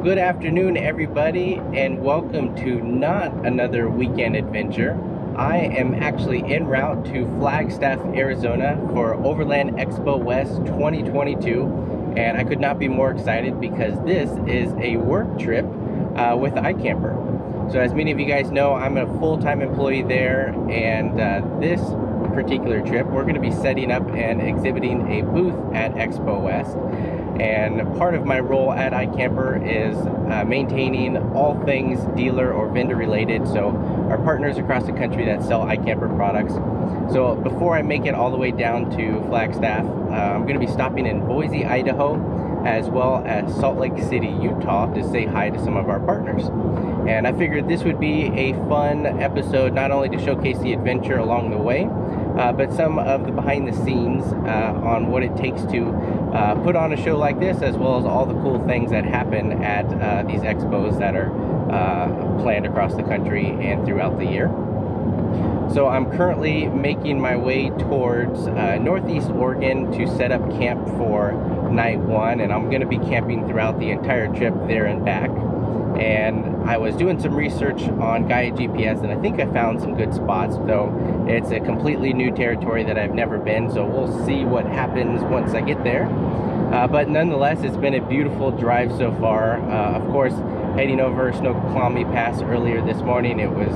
good afternoon, everybody, and welcome to not another weekend adventure. I am actually en route to Flagstaff, Arizona for Overland Expo West 2022, and I could not be more excited because this is a work trip with iCamper. So as many of you guys know, I'm a full-time employee there, and this particular trip we're going to be setting up and exhibiting a booth at Expo West. And part of my role at iCamper is maintaining all things dealer or vendor related, so our partners across the country that sell iCamper products. So before I make it all the way down to Flagstaff, I'm going to be stopping in Boise, Idaho, as well as Salt Lake City, Utah, to say hi to some of our partners. And I figured this would be a fun episode, not only to showcase the adventure along the way, but some of the behind the scenes on what it takes to put on a show like this, as well as all the cool things that happen at these expos that are planned across the country and throughout the year. So I'm currently making my way towards Northeast Oregon to set up camp for night one, and I'm going to be camping throughout the entire trip there and back. And I was doing some research on Gaia GPS, and I think I found some good spots, though it's a completely new territory that I've never been, so we'll see what happens once I get there. But nonetheless, it's been a beautiful drive so far. Of course, heading over Snoqualmie Pass earlier this morning, it was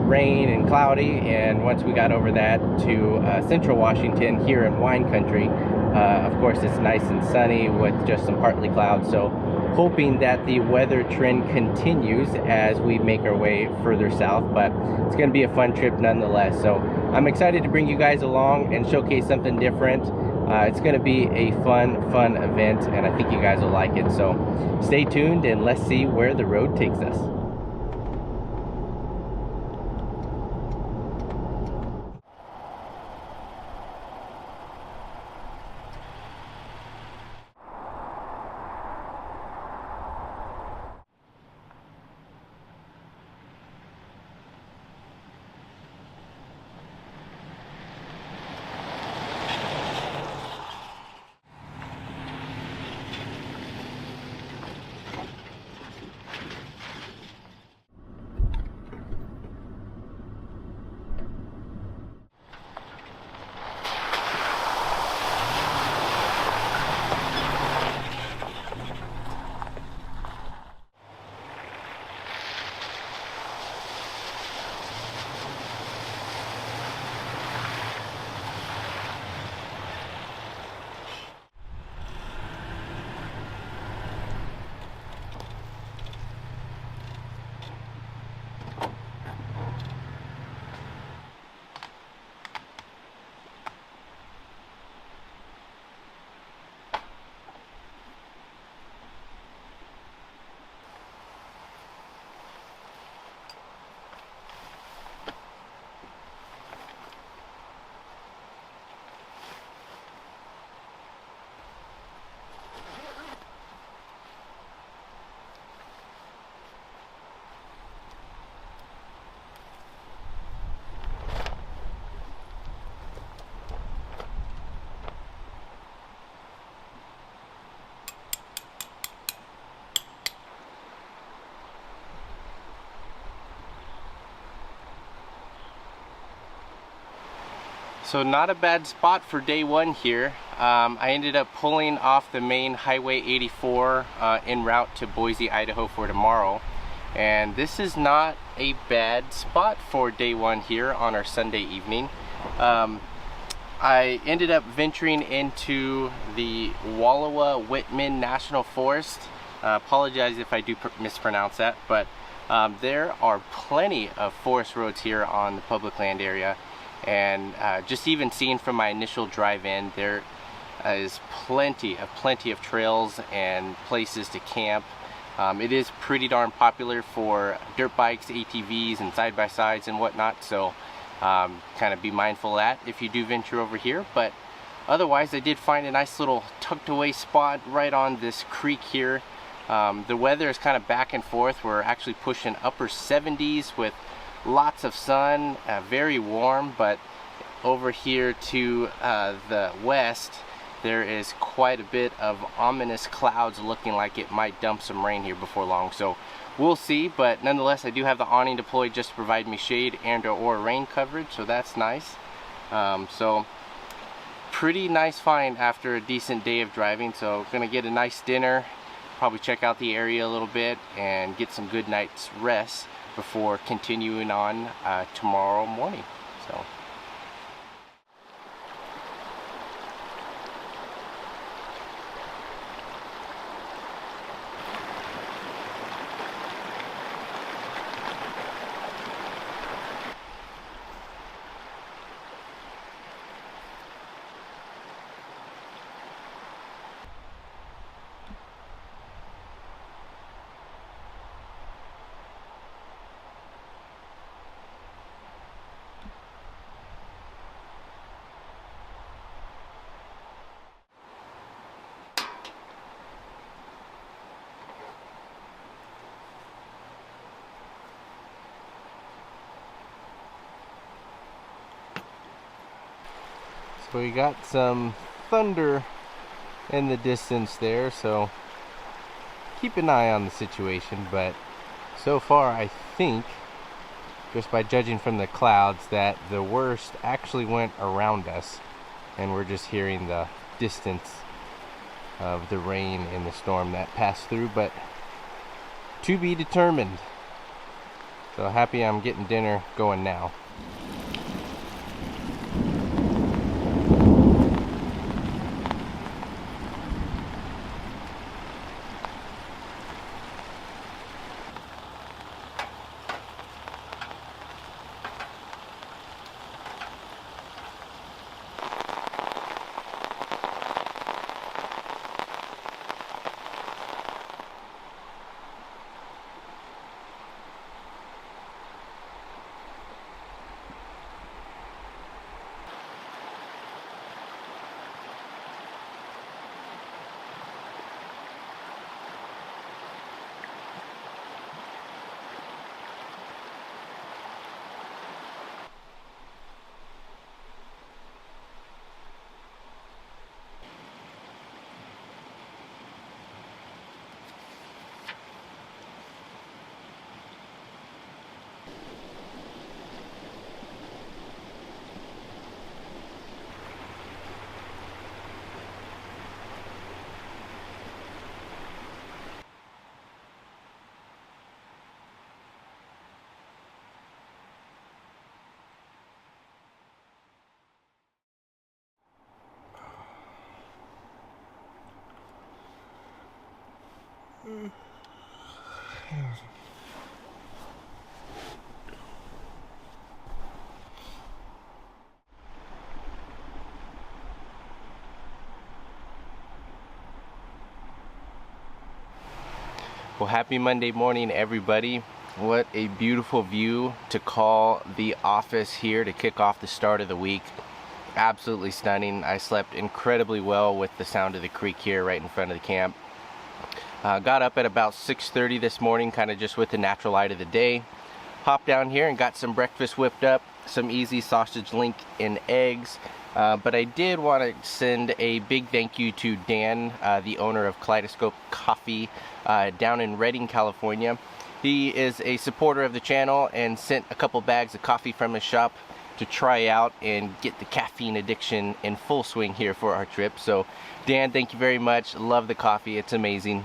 rain and cloudy, and once we got over that to central Washington here in wine country, of course it's nice and sunny with just some partly clouds. So hoping that the weather trend continues as we make our way further south, but it's going to be a fun trip nonetheless. So I'm excited to bring you guys along and showcase something different. It's going to be a fun event, and I think you guys will like it. So stay tuned and let's see where the road takes us. So not a bad spot for day one here. I ended up pulling off the main Highway 84 en route to Boise, Idaho for tomorrow. And this is not a bad spot for day one here on our Sunday evening. I ended up venturing into the Wallowa Whitman National Forest. Apologize if I do mispronounce that, but there are plenty of forest roads here on the public land area. And just even seeing from my initial drive in, there is plenty of trails and places to camp. It is pretty darn popular for dirt bikes, ATVs, and side-by-sides and whatnot, so kind of be mindful of that if you do venture over here. But otherwise, I did find a nice little tucked away spot right on this creek here. The weather is kind of back and forth. We're actually pushing upper 70s with lots of sun, very warm, but over here to the west there is quite a bit of ominous clouds looking like it might dump some rain here before long. So we'll see, but nonetheless, I do have the awning deployed just to provide me shade and or rain coverage, so that's nice. So pretty nice find after a decent day of driving. So gonna get a nice dinner, probably check out the area a little bit and get some good night's rest before continuing on tomorrow morning. So we got some thunder in the distance there, so keep an eye on the situation. But so far I think, just by judging from the clouds, that the worst actually went around us and we're just hearing the distance of the rain and the storm that passed through, but to be determined. So happy I'm getting dinner going now. Well, happy Monday morning, everybody. What a beautiful view to call the office here to kick off the start of the week. Absolutely stunning. I slept incredibly well with the sound of the creek here right in front of the camp. Got up at about 6:30 this morning, kind of just with the natural light of the day. Hopped down here and got some breakfast whipped up, some easy sausage link and eggs. But I did want to send a big thank you to Dan, the owner of Kaleidoscope Coffee down in Redding, California. He is a supporter of the channel and sent a couple bags of coffee from his shop to try out and get the caffeine addiction in full swing here for our trip. So Dan, thank you very much. Love the coffee. It's amazing.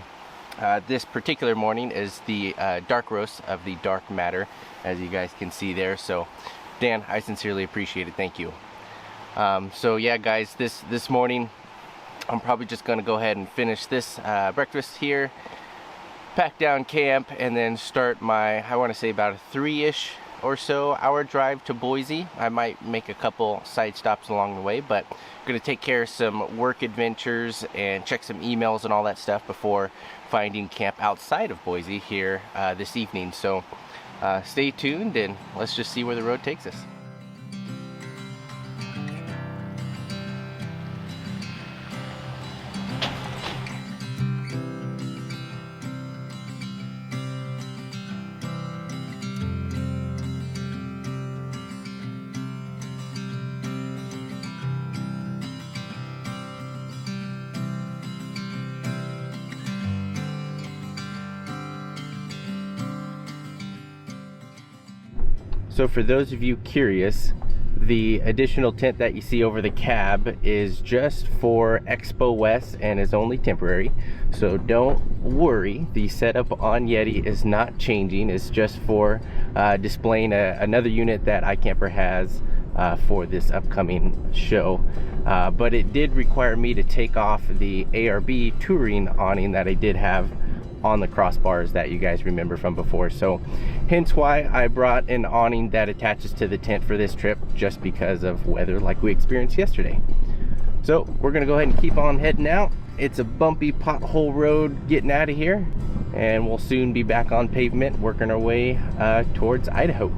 This particular morning is the dark roast of the dark matter, as you guys can see there. So Dan, I sincerely appreciate it. Thank you. So yeah, guys, this morning I'm probably just gonna go ahead and finish this breakfast here, pack down camp, and then start my, I want to say about a 3-ish or so hour drive to Boise. I might make a couple side stops along the way, but I'm gonna take care of some work adventures and check some emails and all that stuff before finding camp outside of Boise here this evening. So stay tuned and let's just see where the road takes us. So for those of you curious, the additional tent that you see over the cab is just for Expo West and is only temporary. So don't worry, the setup on Yeti is not changing. It's just for displaying another unit that iCamper has for this upcoming show. But it did require me to take off the ARB touring awning that I did have on the crossbars that you guys remember from before. So hence why I brought an awning that attaches to the tent for this trip, just because of weather like we experienced yesterday. So we're gonna go ahead and keep on heading out. It's a bumpy pothole road getting out of here, and we'll soon be back on pavement working our way towards Idaho.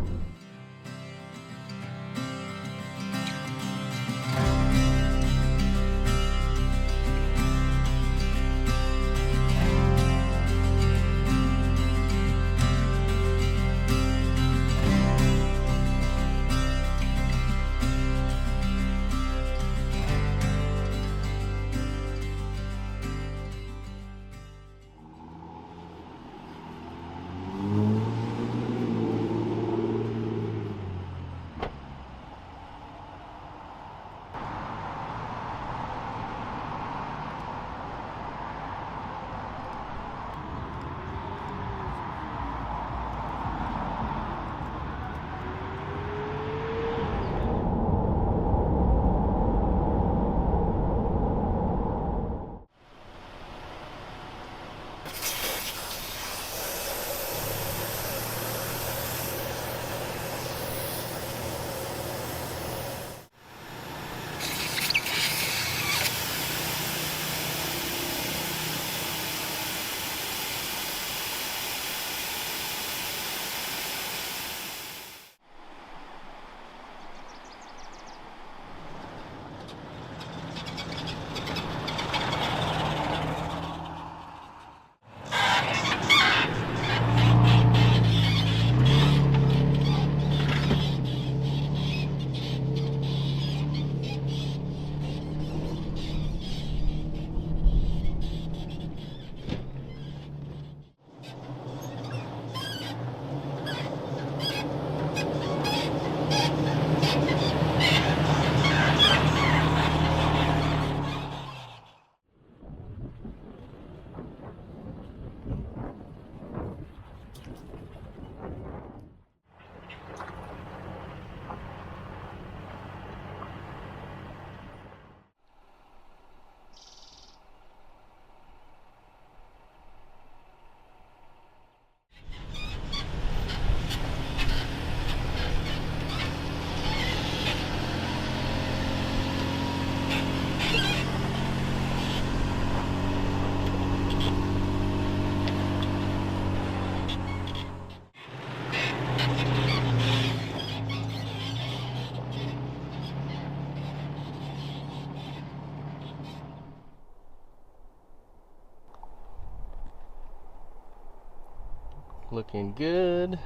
Looking good.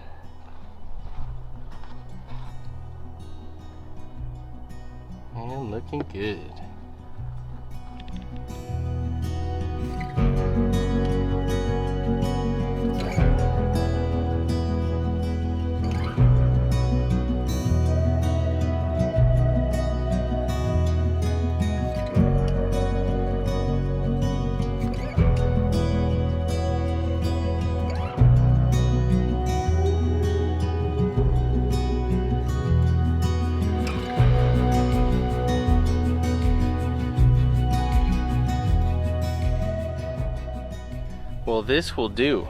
And looking good. Well, this will do.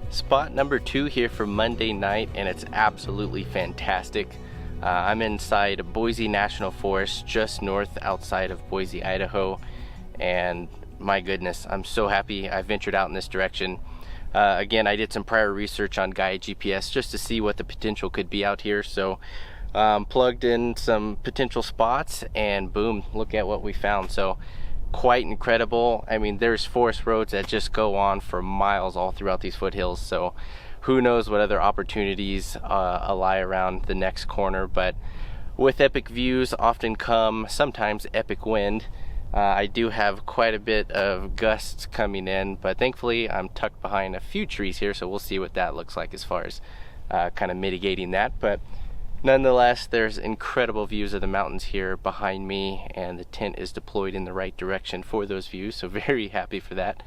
Spot number 2 here for Monday night, and it's absolutely fantastic. I'm inside Boise National Forest, just north outside of Boise, Idaho, and my goodness, I'm so happy I ventured out in this direction. Again, I did some prior research on Gaia GPS just to see what the potential could be out here, so plugged in some potential spots, and boom, look at what we found. So quite incredible. I mean, there's forest roads that just go on for miles all throughout these foothills, so who knows what other opportunities lie around the next corner. But with epic views often come sometimes epic wind. I do have quite a bit of gusts coming in, but thankfully I'm tucked behind a few trees here, so we'll see what that looks like as far as kind of mitigating that. But Nonetheless, there's incredible views of the mountains here behind me, and the tent is deployed in the right direction for those views, so very happy for that.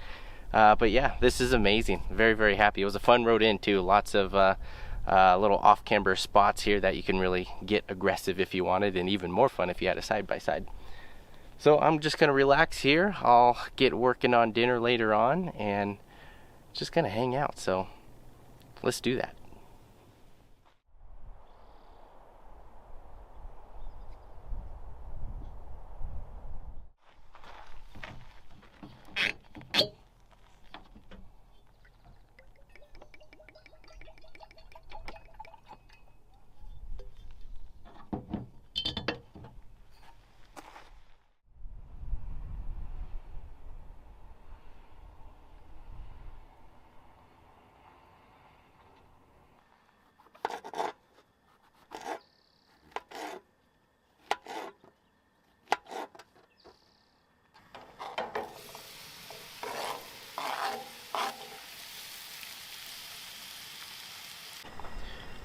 But yeah, this is amazing. Very, very happy. It was a fun road in too. Lots of little off-camber spots here that you can really get aggressive if you wanted, and even more fun if you had a side-by-side. So I'm just gonna relax here. I'll get working on dinner later on and just gonna hang out. So let's do that.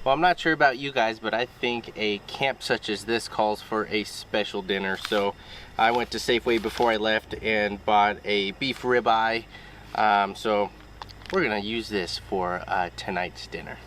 Well, I'm not sure about you guys, but I think a camp such as this calls for a special dinner. So I went to Safeway before I left and bought a beef ribeye. So we're gonna use this for tonight's dinner.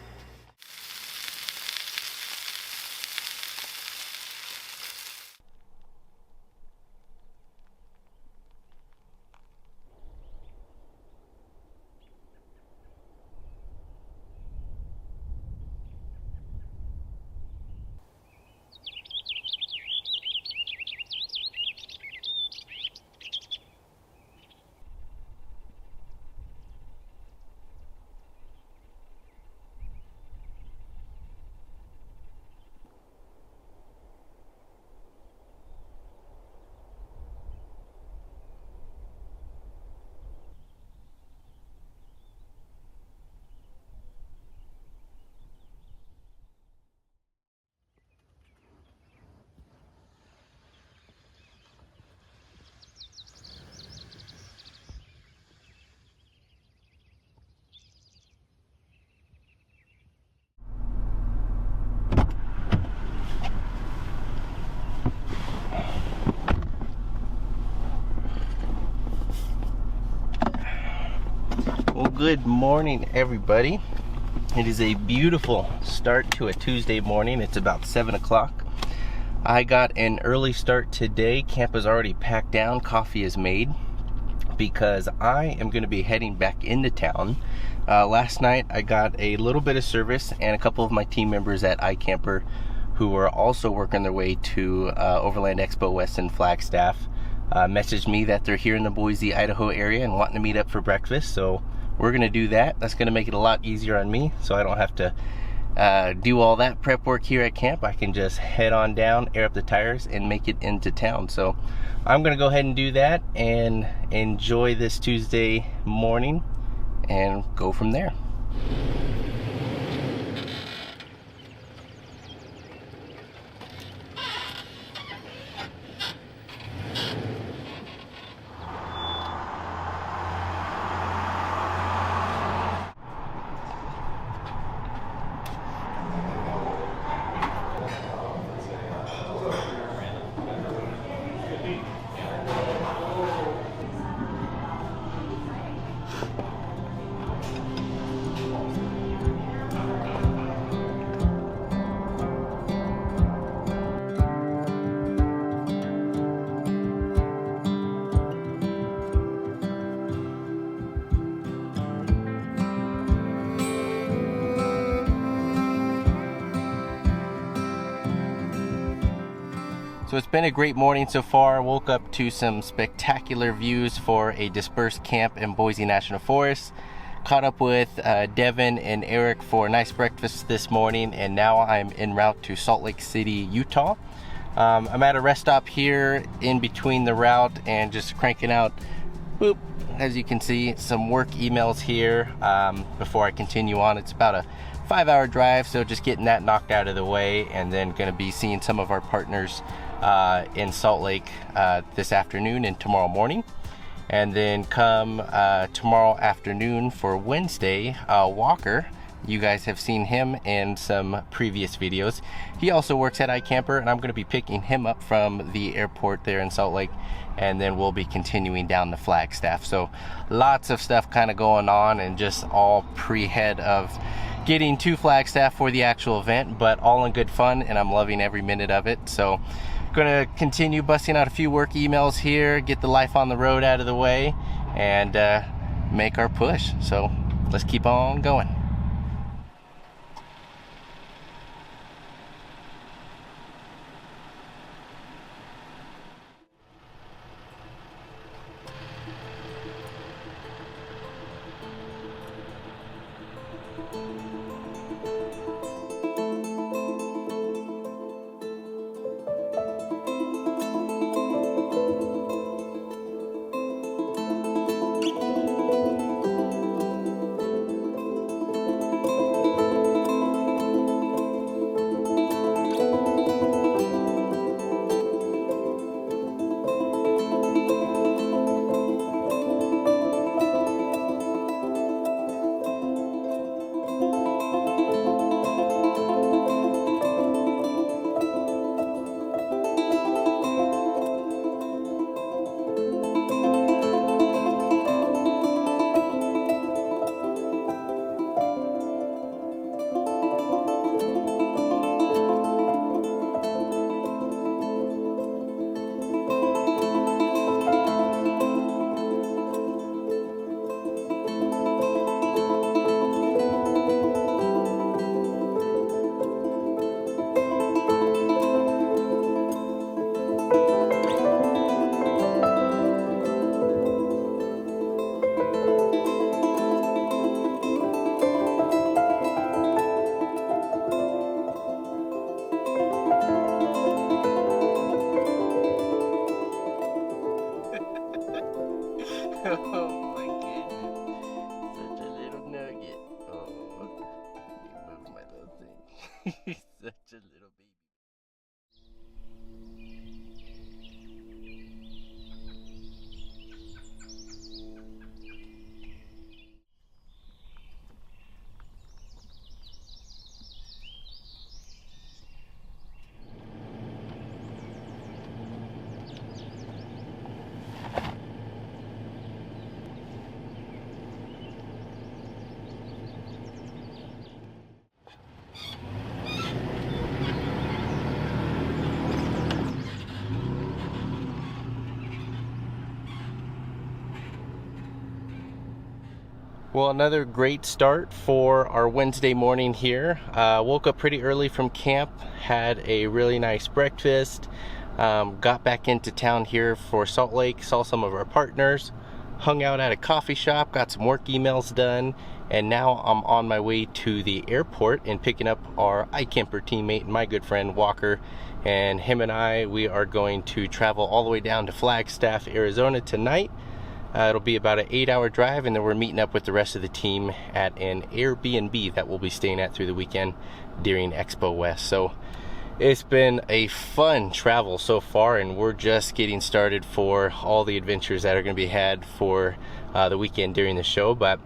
Well, good morning, everybody. It is a beautiful start to a Tuesday morning. It's about 7 o'clock. I got an early start today. Camp is already packed down. Coffee is made because I am going to be heading back into town. Last night I got a little bit of service, and a couple of my team members at iCamper who are also working their way to Overland Expo West in Flagstaff messaged me that they're here in the Boise, Idaho area and wanting to meet up for breakfast. So we're gonna do that. That's gonna make it a lot easier on me, so I don't have to do all that prep work here at camp. I can just head on down, air up the tires, and make it into town. So I'm gonna go ahead and do that and enjoy this Tuesday morning and go from there. So it's been a great morning so far. Woke up to some spectacular views for a dispersed camp in Boise National Forest. Caught up with Devin and Eric for a nice breakfast this morning, and now I'm en route to Salt Lake City, Utah. I'm at a rest stop here in between the route and just cranking out, boop, as you can see, some work emails here before I continue on. It's about a 5-hour drive, so just getting that knocked out of the way, and then going to be seeing some of our partners in Salt Lake this afternoon and tomorrow morning. And then come tomorrow afternoon for Wednesday, Walker You guys have seen him in some previous videos. He also works at iCamper, and I'm going to be picking him up from the airport there in Salt Lake, and then we'll be continuing down to Flagstaff. So lots of stuff kind of going on, and just all pre-head of getting to Flagstaff for the actual event, but all in good fun, and I'm loving every minute of it. So gonna continue busting out a few work emails here, get the life on the road out of the way, and make our push. So let's keep on going. Oh my goodness, such a little nugget. Oh, you moved my little thing. He's such a little baby. Well, another great start for our Wednesday morning here. Woke up pretty early from camp, had a really nice breakfast, got back into town here for Salt Lake, saw some of our partners, hung out at a coffee shop, got some work emails done, and now I'm on my way to the airport and picking up our iCamper teammate, my good friend Walker, and him and I, we are going to travel all the way down to Flagstaff, Arizona tonight. It'll be about an 8-hour drive, and then we're meeting up with the rest of the team at an Airbnb that we'll be staying at through the weekend during Expo West. So it's been a fun travel so far, and we're just getting started for all the adventures that are going to be had for the weekend during the show. But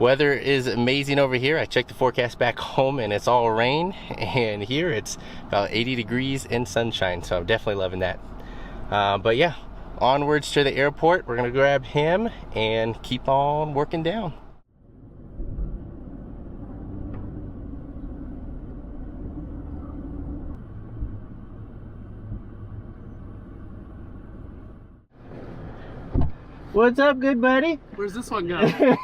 weather is amazing over here. I checked the forecast back home, and it's all rain, and here it's about 80 degrees and sunshine, so I'm definitely loving that. But yeah, onwards to the airport. We're gonna grab him and keep on working down. What's up, good buddy? Where's this one go?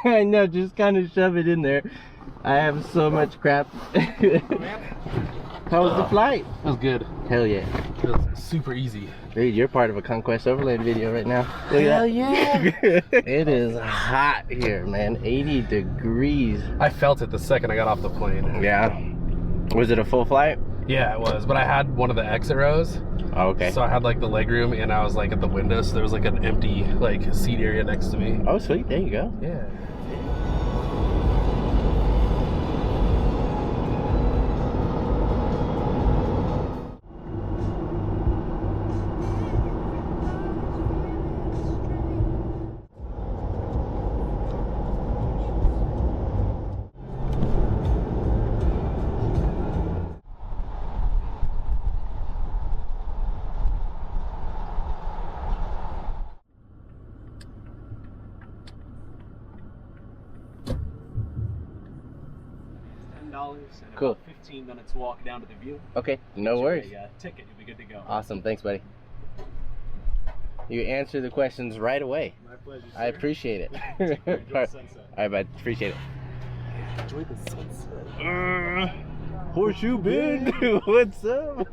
I know, just kind of shove it in there. I have so much crap. Oh, man. How was the flight? That was good. Hell yeah. It was super easy. Dude, you're part of a Conquest Overland video right now. Hell yeah. It is hot here, man. 80 degrees. I felt it the second I got off the plane. Yeah. Was it a full flight? Yeah, it was. But I had one of the exit rows. Oh, okay. So I had like the leg room, and I was like at the window, so there was like an empty like seat area next to me. Oh, sweet. There you go. Yeah. $5 and Cool. about 15 minutes walk down to the view. Okay, no Get worries. a ticket, you'll be good to go. Awesome, thanks, buddy. You answer the questions right away. My pleasure, sir. I appreciate it. Enjoy the sunset. All right, bud. Appreciate it. Enjoy the sunset. Horseshoe Bend, what's up?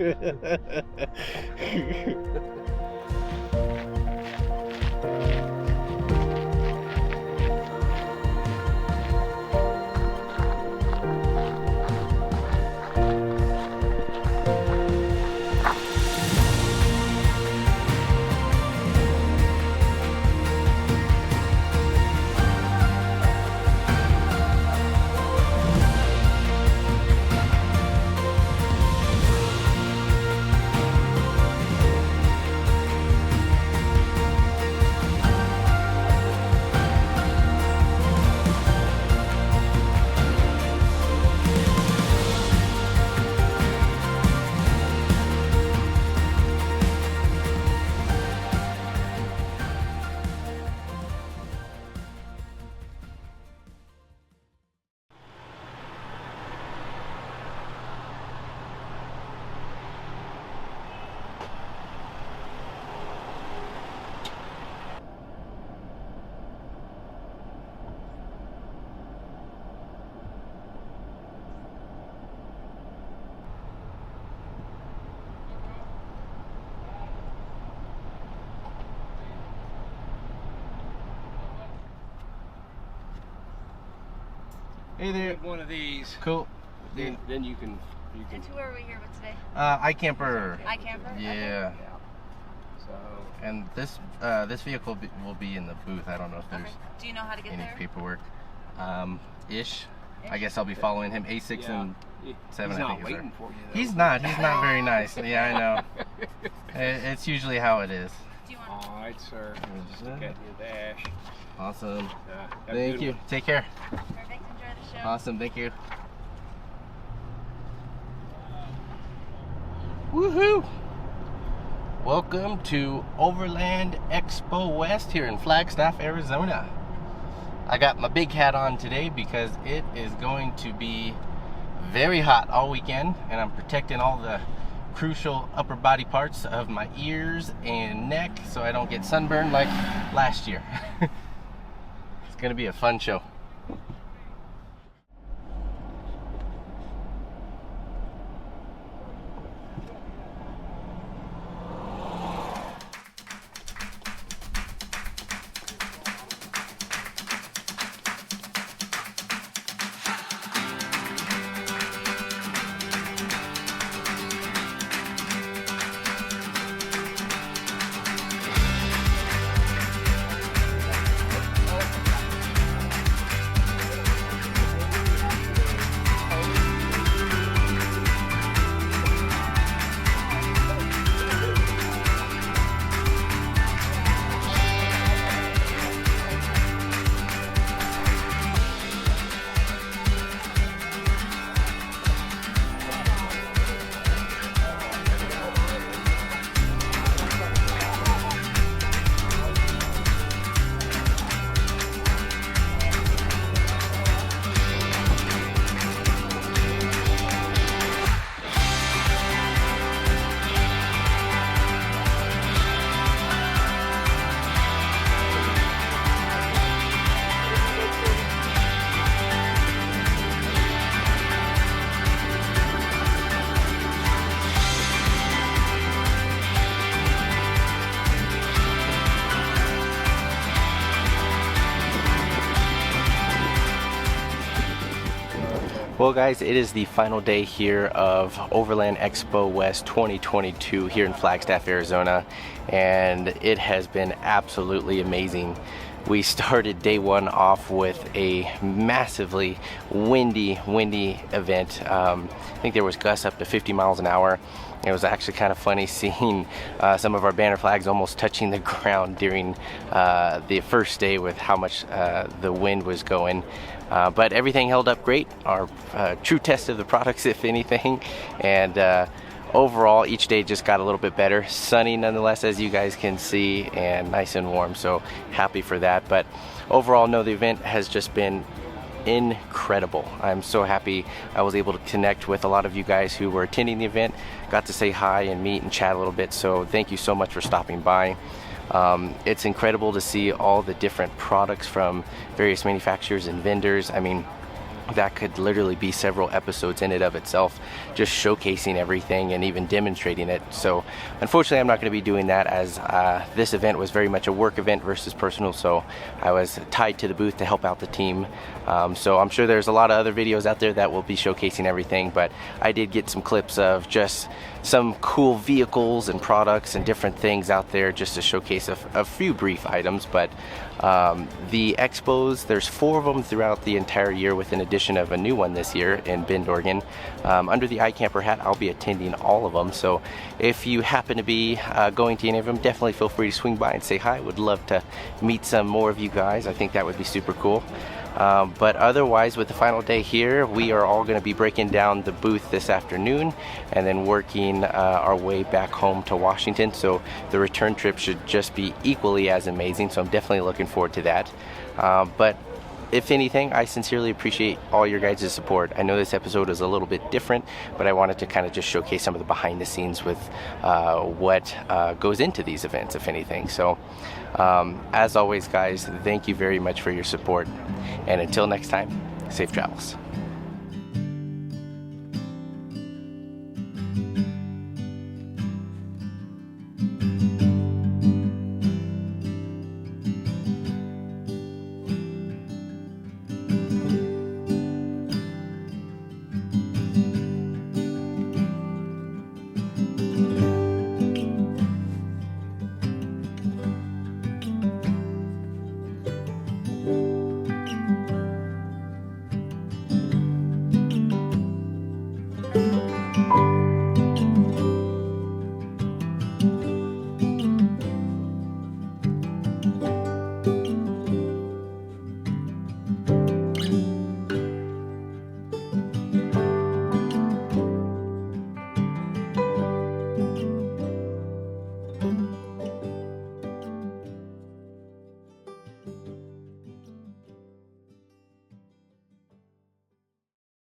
Hey there. One of these. Cool. Then you can. And who are we here with today? iCamper. iCamper? Yeah. Okay. So. And this vehicle will be in the booth. I don't know if there's Okay. Do you know how to get any there? paperwork. Ish. I guess I'll be following him. A6 and 7. He's I not think is waiting there. for you. Though. He's not very nice. Yeah, I know. It's usually how it is. Do you want All right, sir. Just look at your dash. Awesome. Have a Thank good you. one. Take care. Perfect. Enjoy the show. Awesome. Thank you. Woohoo! Welcome to Overland Expo West here in Flagstaff, Arizona. I got my big hat on today because it is going to be very hot all weekend, and I'm protecting all the crucial upper body parts of my ears and neck so I don't get sunburned like last year. It's gonna be a fun show. Well guys, it is the final day here of Overland Expo West 2022 here in Flagstaff, Arizona, and it has been absolutely amazing. We started day one off with a massively windy event. I think there was gusts up to 50 miles an hour. It was actually kind of funny seeing some of our banner flags almost touching the ground during the first day with how much the wind was going. But everything held up great. Our true test of the products, if anything. And overall, each day just got a little bit better. Sunny nonetheless, as you guys can see, and nice and warm. So happy for that. But overall, no, the event has just been incredible. I'm so happy I was able to connect with a lot of you guys who were attending the event, got to say hi and meet and chat a little bit, so thank you so much for stopping by. It's incredible to see all the different products from various manufacturers and vendors. I mean, that could literally be several episodes in and of itself, just showcasing everything and even demonstrating it. So unfortunately I'm not going to be doing that, as this event was very much a work event versus personal, so I was tied to the booth to help out the team. So I'm sure there's a lot of other videos out there that will be showcasing everything, but I did get some clips of just some cool vehicles and products and different things out there just to showcase a few brief items. But the expos, there's 4 of them throughout the entire year, with an addition of a new one this year in Bend, Oregon. Under the iCamper hat, I'll be attending all of them, so if you happen to be going to any of them, definitely feel free to swing by and say hi. Would love to meet some more of you guys. I think that would be super cool. But otherwise, with the final day here, we are all going to be breaking down the booth this afternoon and then working our way back home to Washington, so the return trip should just be equally as amazing, so I'm definitely looking forward to that. But if anything, I sincerely appreciate all your guys' support. I know this episode is a little bit different, but I wanted to kind of just showcase some of the behind the scenes with what goes into these events, if anything. So as always, guys, thank you very much for your support, and until next time, safe travels.